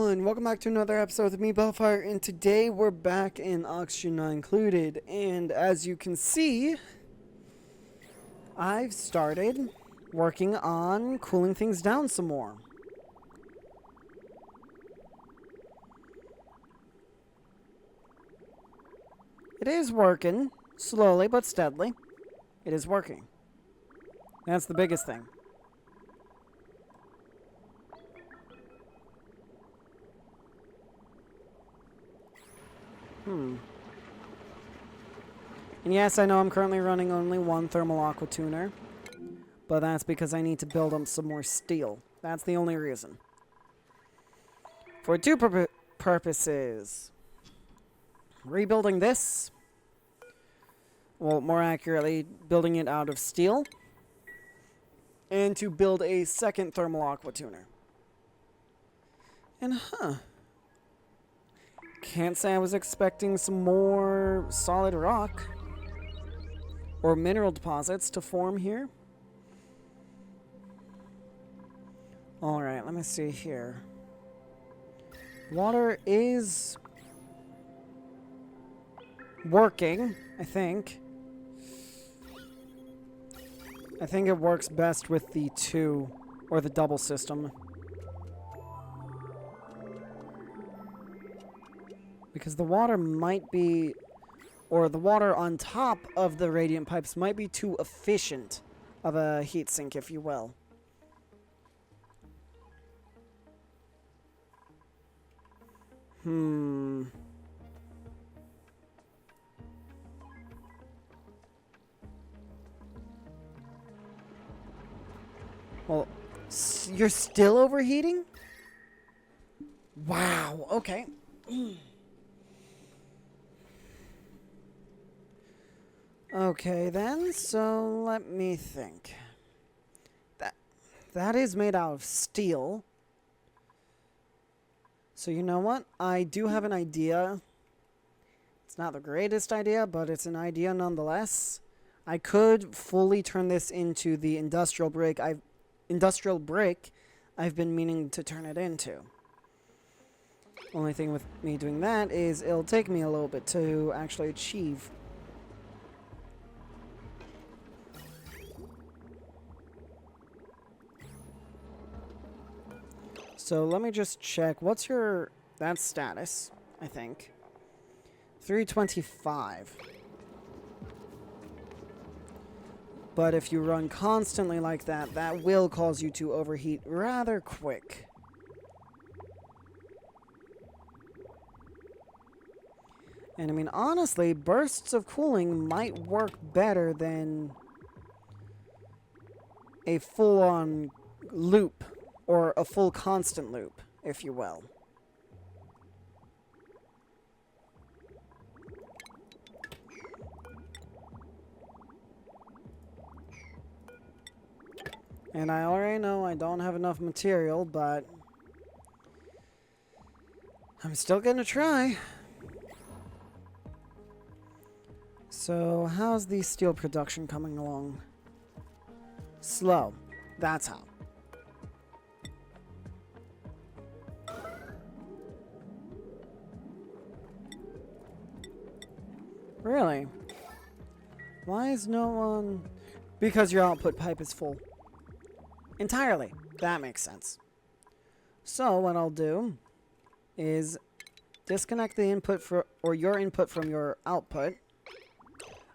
everyone, welcome back to another episode of me, Bellfire, and today we're back in Oxygen Not Included, and as you can see, I've started working on cooling things down some more. It is working, slowly but steadily. It is working. That's the biggest thing. And yes, I know I'm currently running only one thermal aqua tuner, but that's because I need to build up some more steel. That's the only reason. For two purposes. Rebuilding this. Well, more accurately, building it out of steel. And to build a second thermal aqua tuner. And can't say I was expecting some more solid rock or mineral deposits to form here. Alright, let me see here. Water is working, I think. I think it works best with the two or the double system. Because the water might be, or the water on top of the radiant pipes might be too efficient of a heat sink, if you will. Well, you're still overheating? Wow, okay. Okay then, so let me think. That is made out of steel. So you know what? I do have an idea. It's not the greatest idea, but it's an idea nonetheless. I could fully turn this into the industrial brick I've been meaning to turn it into. Only thing with me doing that is it'll take me a little bit to actually achieve. So let me just check. What's your... That's status, I think. 325. But if you run constantly like that, that will cause you to overheat rather quick. And I mean, honestly, bursts of cooling might work better than a full-on loop. Or a full constant loop, if you will. And I already know I don't have enough material, but I'm still gonna try. So, how's the steel production coming along? Slow. That's how. Really? Why is no one... Because your output pipe is full. Entirely. That makes sense. So, what I'll do is disconnect the input or your input from your output.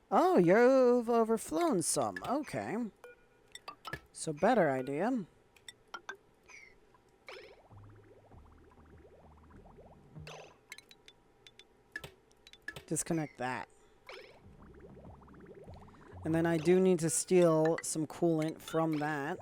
Oh, you've overflown some. Okay. So, better idea. Disconnect that. And then I do need to steal some coolant from that.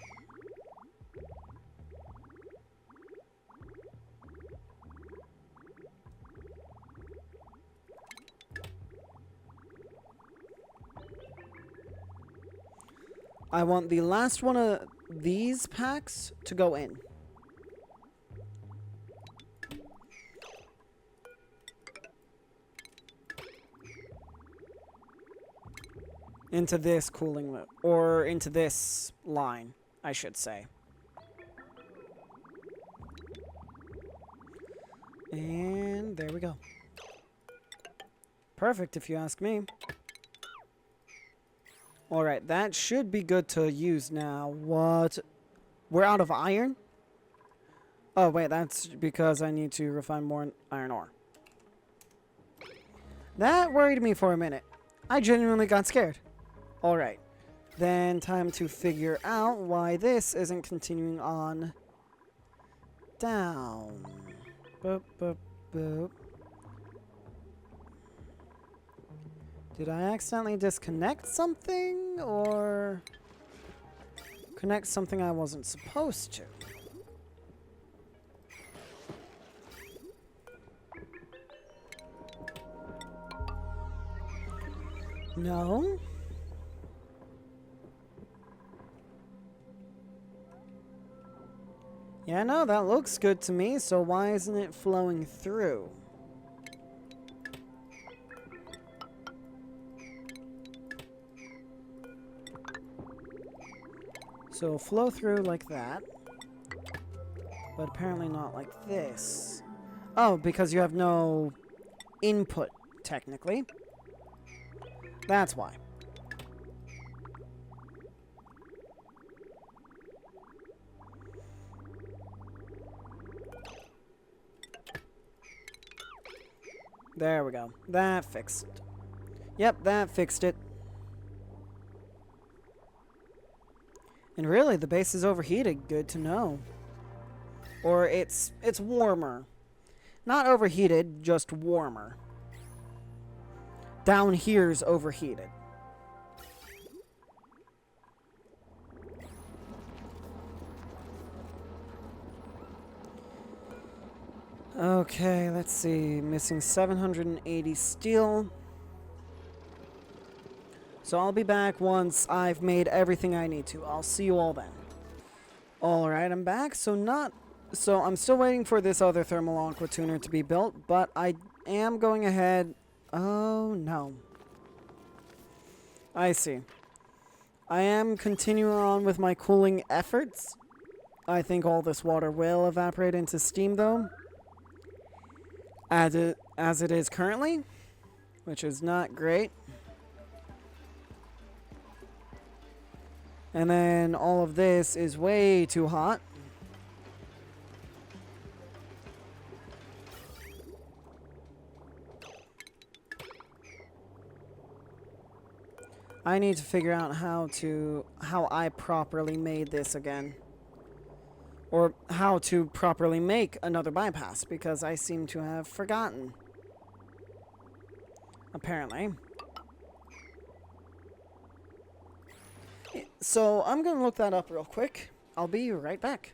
I want the last one of these packs to go in. Into this cooling loop, or into this line, I should say. And there we go. Perfect, if you ask me. Alright, that should be good to use now. What? We're out of iron? Oh, wait, that's because I need to refine more iron ore. That worried me for a minute. I genuinely got scared. Alright. Then time to figure out why this isn't continuing on down. Boop, boop, boop. Did I accidentally disconnect something, or connect something I wasn't supposed to? No? Yeah, no, that looks good to me, so why isn't it flowing through? So flow through like that, but apparently not like this. Oh, because you have no input, technically. That's why. There we go. That fixed it. Yep, that fixed it. And really, the base is overheated. Good to know. Or it's warmer. Not overheated, just warmer. Down here's overheated. Okay, let's see. Missing 780 steel. So I'll be back once I've made everything I need to. I'll see you all then. Alright, I'm back. So I'm still waiting for this other thermal aqua tuner to be built, but I am going ahead. Oh, no. I see. I am continuing on with my cooling efforts. I think all this water will evaporate into steam, though. As it is currently, which is not great. And then all of this is way too hot. I need to figure out how I properly made this again. Or how to properly make another bypass, because I seem to have forgotten. Apparently. So I'm going to look that up real quick. I'll be right back.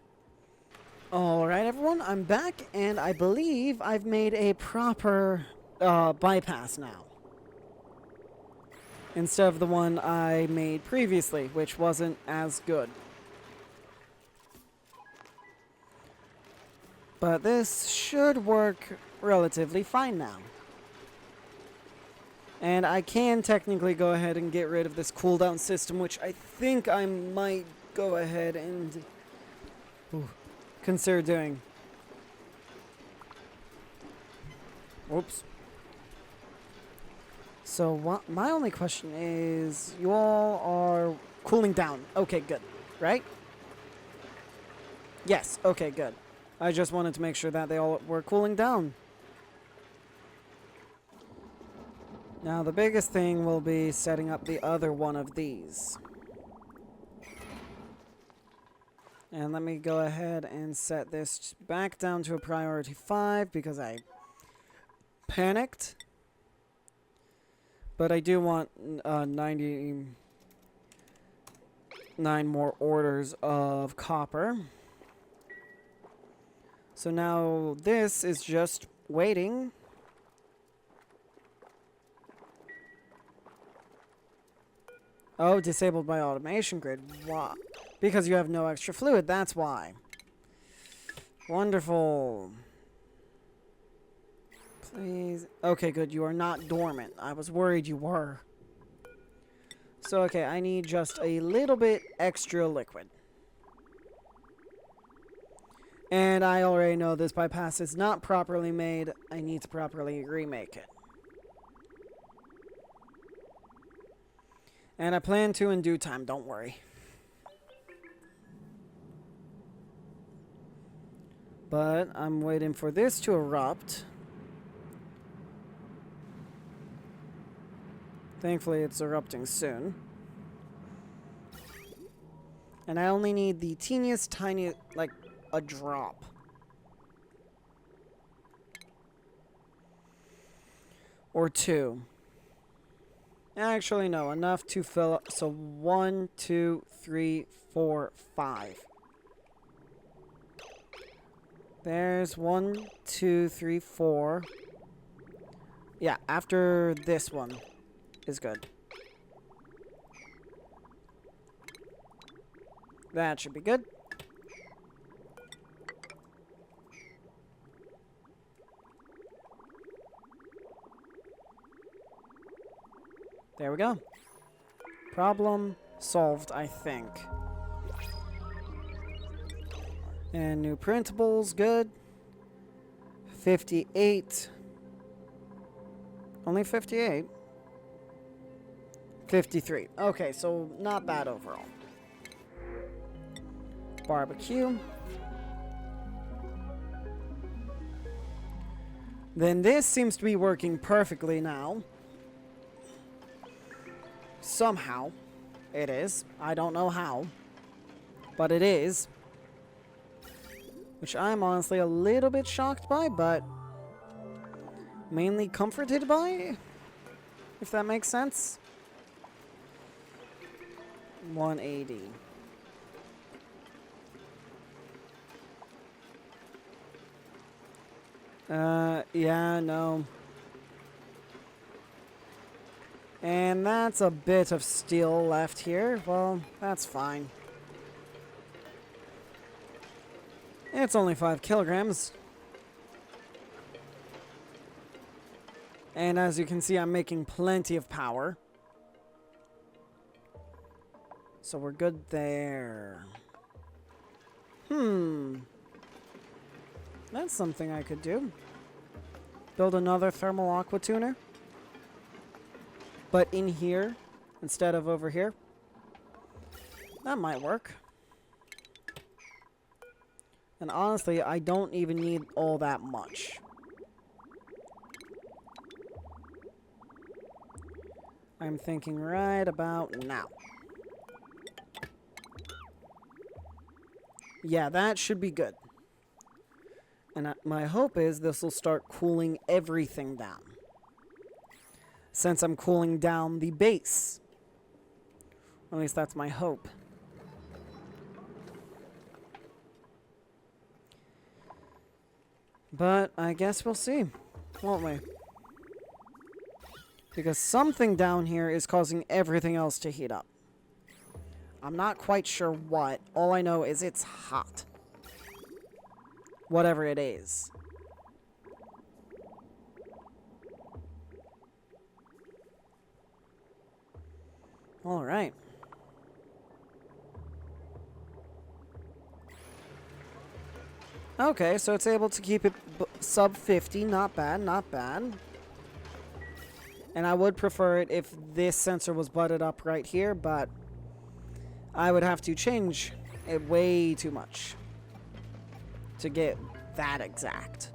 Alright everyone, I'm back, and I believe I've made a proper bypass now. Instead of the one I made previously, which wasn't as good. But this should work relatively fine now. And I can technically go ahead and get rid of this cooldown system, which I think I might go ahead and consider doing. Whoops. So my only question is, you all are cooling down. Okay, good. Right? Yes, okay, good. I just wanted to make sure that they all were cooling down. Now, the biggest thing will be setting up the other one of these. And let me go ahead and set this back down to a priority 5 because I panicked. But I do want 99 more orders of copper. So now this is just waiting. Oh, disabled by automation grid. Why? Because you have no extra fluid, that's why. Wonderful. Please. Okay, good. You are not dormant. I was worried you were. So, okay, I need just a little bit extra liquid. And I already know this bypass is not properly made. I need to properly remake it. And I plan to in due time, don't worry. But I'm waiting for this to erupt. Thankfully, it's erupting soon. And I only need the teeniest, tiny, like, a drop. Or two. Actually, no, enough to fill up. So 1, 2, 3, 4, 5. There's 1, 2, 3, 4. Yeah, after this one is good. That should be good. There we go. Problem solved, I think. And new printables, good. 58. Only 58? 53. Okay, so not bad overall. Barbecue. Then this seems to be working perfectly now. Somehow. It is. I don't know how. But it is. Which I'm honestly a little bit shocked by, but mainly comforted by, if that makes sense. 180. Yeah, no. And that's a bit of steel left here. Well, that's fine. It's only 5 kilograms. And as you can see, I'm making plenty of power. So we're good there. That's something I could do. Build another thermal aqua tuner. But in here, instead of over here. That might work. And honestly, I don't even need all that much. I'm thinking right about now. Yeah, that should be good. And my hope is this will start cooling everything down. Since I'm cooling down the base. At least that's my hope. But I guess we'll see, won't we? Because something down here is causing everything else to heat up. I'm not quite sure what. All I know is it's hot. Whatever it is. All right. Okay, so it's able to keep it sub 50. Not bad, not bad. And I would prefer it if this sensor was butted up right here, but I would have to change it way too much to get that exact.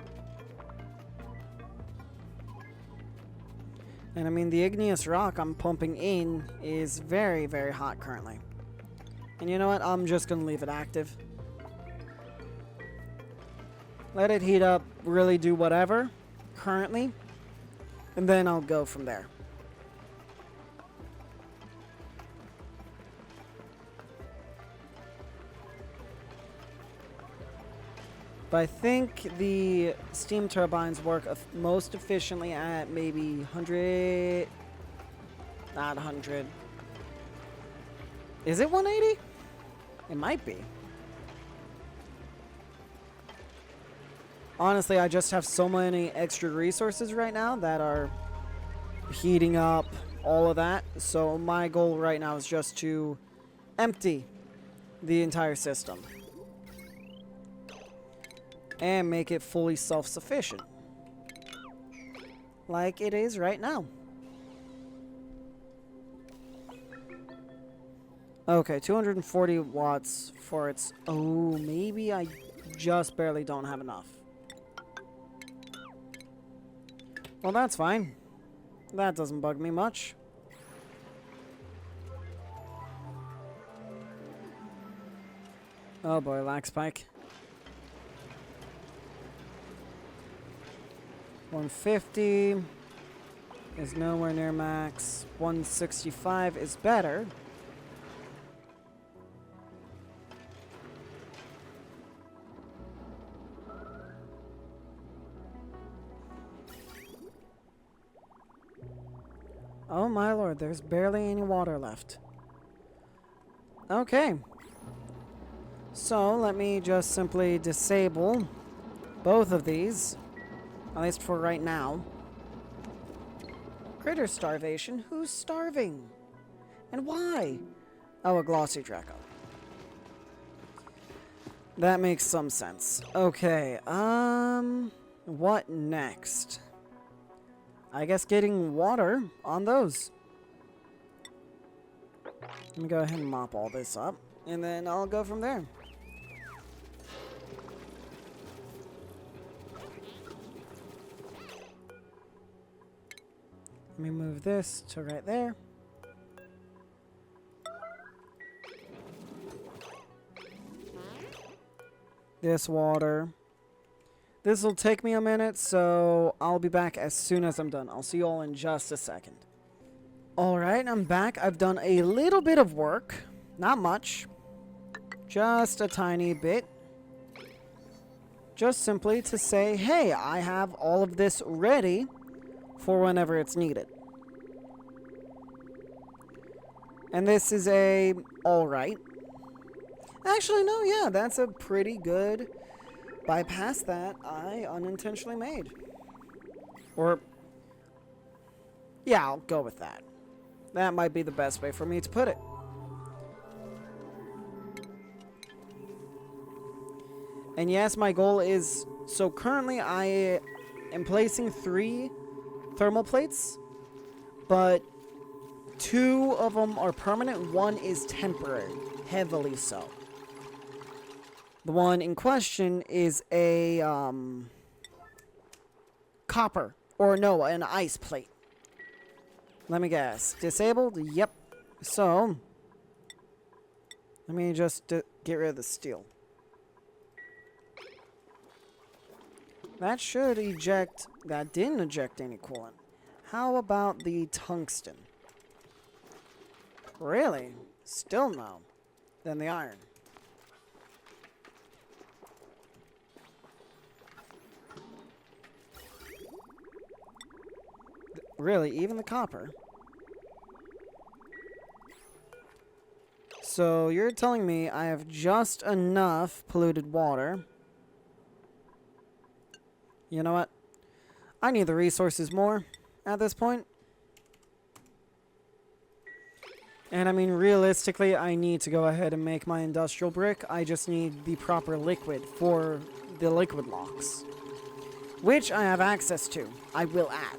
And I mean, the igneous rock I'm pumping in is very, very hot currently. And you know what? I'm just going to leave it active. Let it heat up, really do whatever currently. And then I'll go from there. But I think the steam turbines work most efficiently at maybe 100... Not 100. Is it 180? It might be. Honestly, I just have so many extra resources right now that are heating up all of that. So my goal right now is just to empty the entire system. and make it fully self-sufficient. Like it is right now. Okay, 240 watts for its... Oh, maybe I just barely don't have enough. Well, that's fine. That doesn't bug me much. Oh boy, lag spike. 150 is nowhere near max. 165 is better. Oh my lord, there's barely any water left. Okay. So, let me just simply disable both of these. At least for right now. Critter starvation? Who's starving? And why? Oh, a glossy Draco. That makes some sense. Okay, what next? I guess getting water on those. Let me go ahead and mop all this up, and then I'll go from there. Let me move this to right there. This water. This will take me a minute, so I'll be back as soon as I'm done. I'll see you all in just a second. Alright, I'm back. I've done a little bit of work. Not much. Just a tiny bit. Just simply to say, hey, I have all of this ready for whenever it's needed. And this is a alright. Actually, no, yeah, that's a pretty good bypass that I unintentionally made. Or, yeah, I'll go with that. That might be the best way for me to put it. And yes, my goal is... So currently I am placing 3 thermal plates, but 2 of them are permanent. 1 is temporary, heavily so. The one in question is a copper, or no, an ice plate. Let me guess. Disabled? Yep. So, let me just get rid of the steel. That should eject... That didn't eject any coolant. How about the tungsten? Really? Still no. Then the iron. Really? Even the copper? So, you're telling me I have just enough polluted water. You know what? I need the resources more at this point. And I mean, realistically, I need to go ahead and make my industrial brick. I just need the proper liquid for the liquid locks, which I have access to. I will add.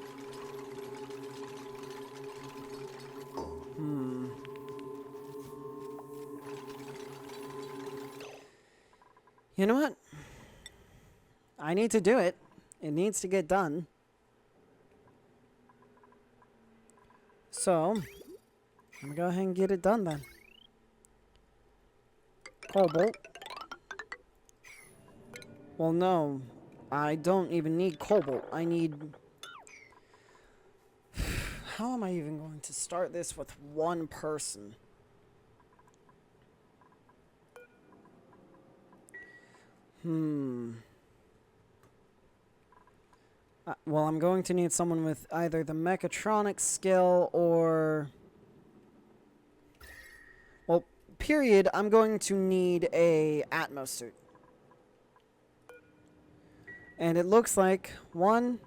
You know what? I need to do it. It needs to get done. So, I'm gonna go ahead and get it done then. Cobalt. Well, no. I don't even need cobalt. I need... How am I even going to start this with one person? Well, I'm going to need someone with either the mechatronics skill or... Well, period, I'm going to need a Atmos suit. And it looks like 1,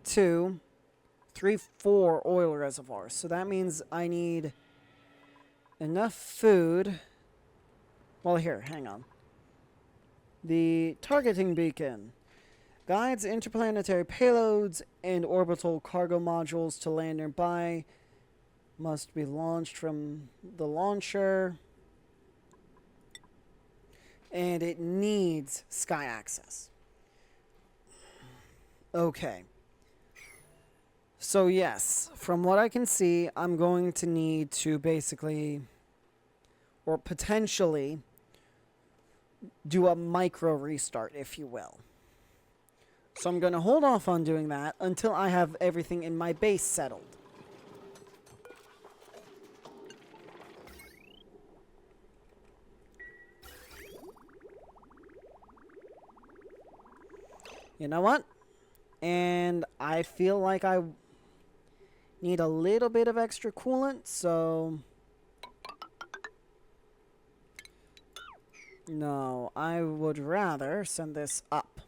2, 3, 4 oil reservoirs. So that means I need enough food. Well, here, hang on. The targeting beacon guides interplanetary payloads and orbital cargo modules to land nearby. Must be launched from the launcher. And it needs sky access. Okay. So yes, from what I can see, I'm going to need to basically, or potentially, do a micro restart, if you will. So I'm going to hold off on doing that until I have everything in my base settled. You know what? And I feel like I need a little bit of extra coolant, so... No, I would rather send this up.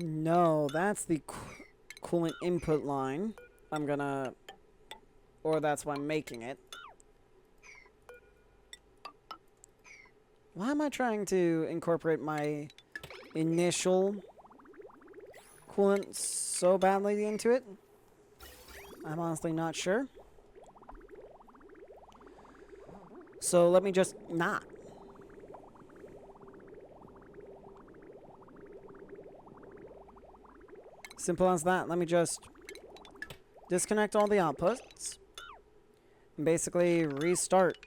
No, that's the coolant input line. I'm gonna... Or that's why I'm making it. Why am I trying to incorporate my initial coolant so badly into it? I'm honestly not sure. So let me just not. Simple as that. Let me just disconnect all the outputs and basically restart.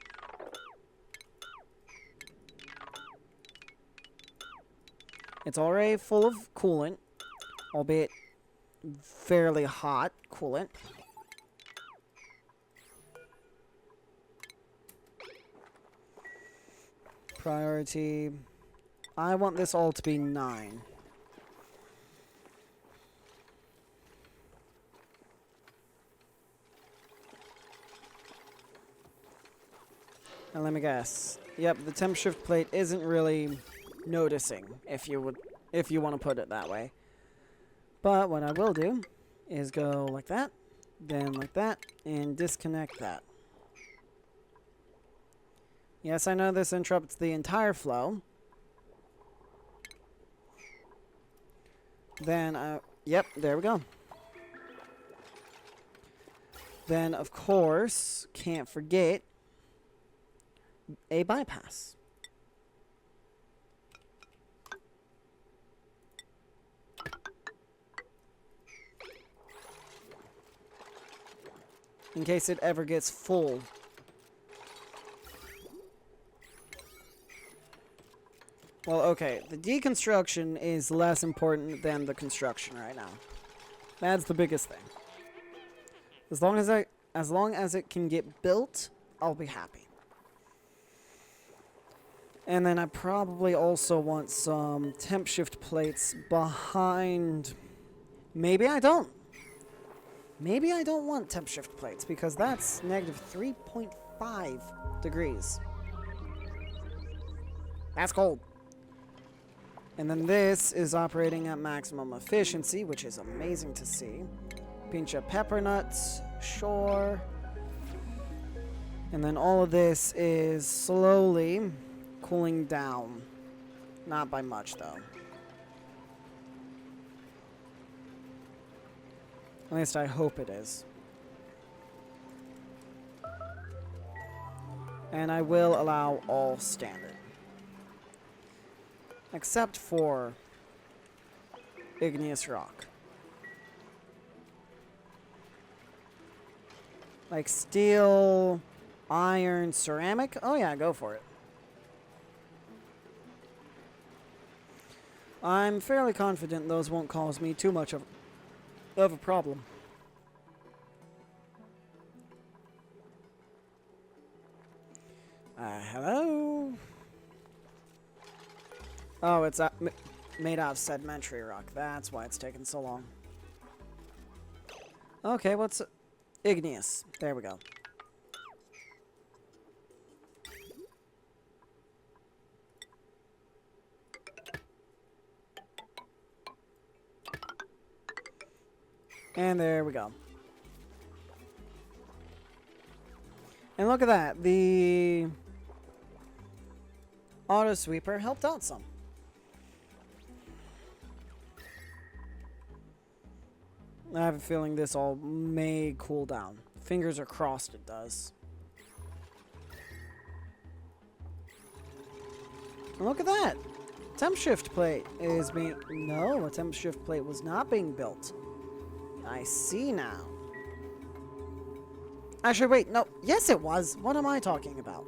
It's already full of coolant, albeit fairly hot coolant. Priority. I want this all to be 9. And let me guess. Yep, the temp shift plate isn't really noticing, if you want to put it that way. But what I will do is go like that, then like that, and disconnect that. Yes, I know this interrupts the entire flow. Then, yep, there we go. Then, of course, can't forget a bypass. In case it ever gets full. Well, okay, the deconstruction is less important than the construction right now. That's the biggest thing. As long as it can get built, I'll be happy. And then I probably also want some temp shift plates behind. Maybe I don't. Maybe I don't want temp shift plates because that's negative 3.5 degrees. That's cold. And then this is operating at maximum efficiency, which is amazing to see. Pinch of pepper nuts, sure. And then all of this is slowly cooling down. Not by much, though. At least I hope it is. And I will allow all standard. Except for igneous rock. Like steel, iron, ceramic. Oh yeah, go for it. I'm fairly confident those won't cause me too much of a problem. Hello? Oh, it's made out of sedimentary rock. That's why it's taking so long. Okay, what's... igneous. There we go. And there we go. And look at that. The auto sweeper helped out some. I have a feeling this all may cool down. Fingers are crossed it does. And look at that. Temp shift plate is being... No, a temp shift plate was not being built. I see now. Actually, wait, no. Yes, it was. What am I talking about?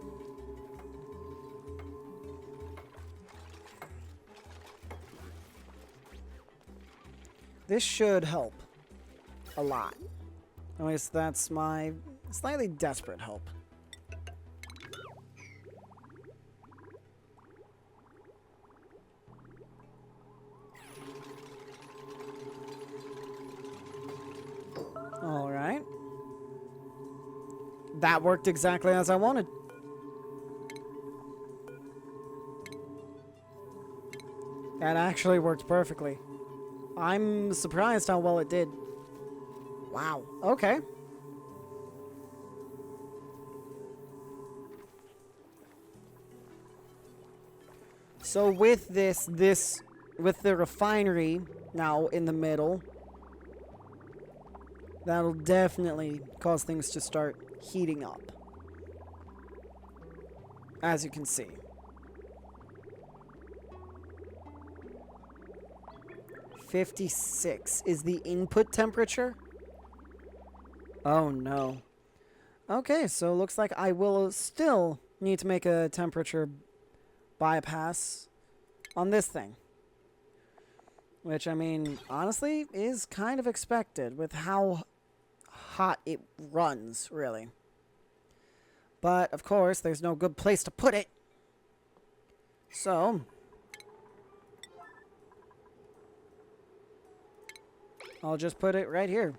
This should help a lot. At least that's my slightly desperate hope. All right. That worked exactly as I wanted. That actually worked perfectly. I'm surprised how well it did. Wow. Okay. So with with the refinery now in the middle, that'll definitely cause things to start heating up. As you can see. (56) is the input temperature. Oh no. Okay, so looks like I will still need to make a temperature bypass on this thing. Which, I mean, honestly, is kind of expected with how hot it runs, really. But, of course, there's no good place to put it. So... I'll just put it right here.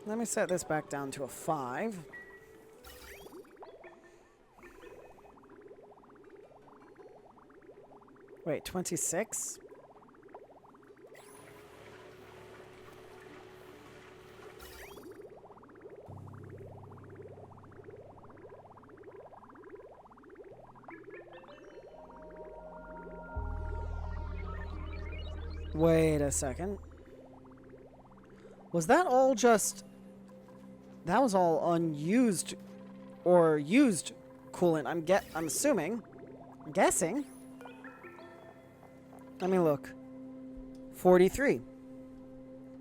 Let me set this back down to a 5. Wait, 26? Wait a second. Was that all just... That was all unused or used coolant. I'm assuming. I'm guessing. Let me look. 43.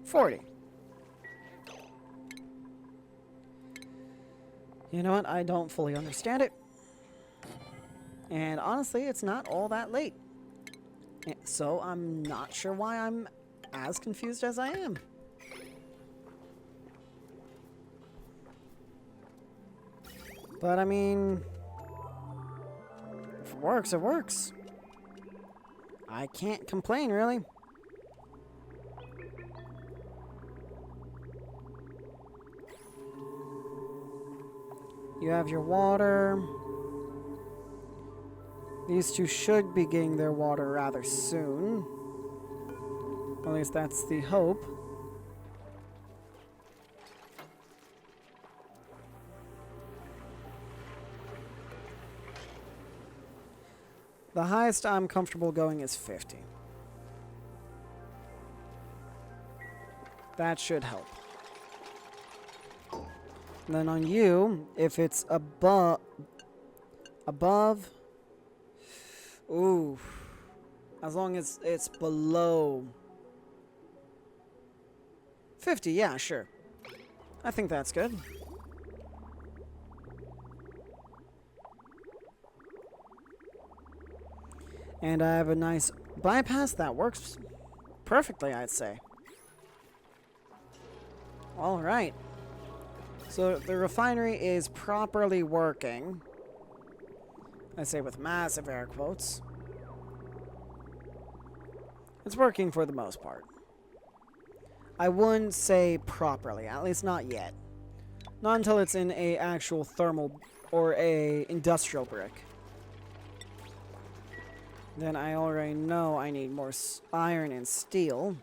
40. You know what? I don't fully understand it. And honestly, it's not all that late. So I'm not sure why I'm as confused as I am. But I mean, if it works, it works. I can't complain, really. You have your water. These two should be getting their water rather soon. At least that's the hope. The highest I'm comfortable going is 50. That should help. And then on you, if it's above... Ooh. As long as it's below 50, yeah, sure. I think that's good. And I have a nice bypass that works perfectly, I'd say. All right. So the refinery is properly working. I say with massive air quotes. It's working for the most part. I wouldn't say properly, at least not yet. Not until it's in a actual thermal or a industrial brick. Then I already know I need more iron and steel.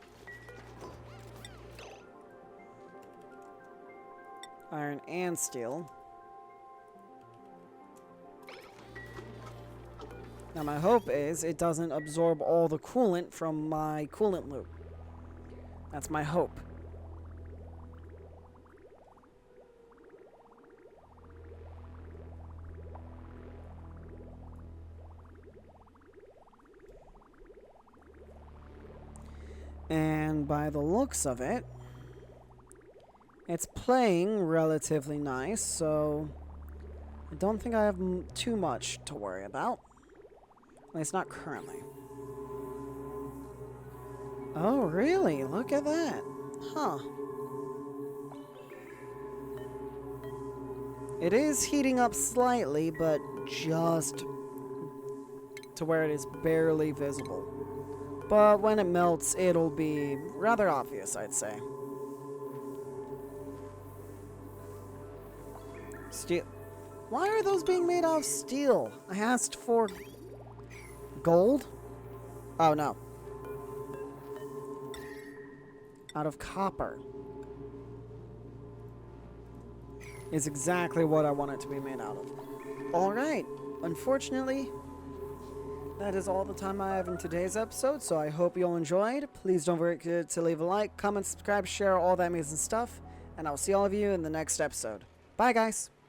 Iron and steel. Now my hope is it doesn't absorb all the coolant from my coolant loop. That's my hope. And by the looks of it, it's playing relatively nice, so I don't think I have too much to worry about. At least not currently. Oh, really? Look at that. Huh. It is heating up slightly, but just to where it is barely visible. But when it melts, it'll be rather obvious, I'd say. Steel. Why are those being made out of steel? I asked for gold? Oh, no. Out of copper. Is exactly what I want it to be made out of. Alright. Unfortunately, that is all the time I have in today's episode, so I hope you all enjoyed. Please don't forget to leave a like, comment, subscribe, share, all that amazing stuff, and I'll see all of you in the next episode. Bye, guys!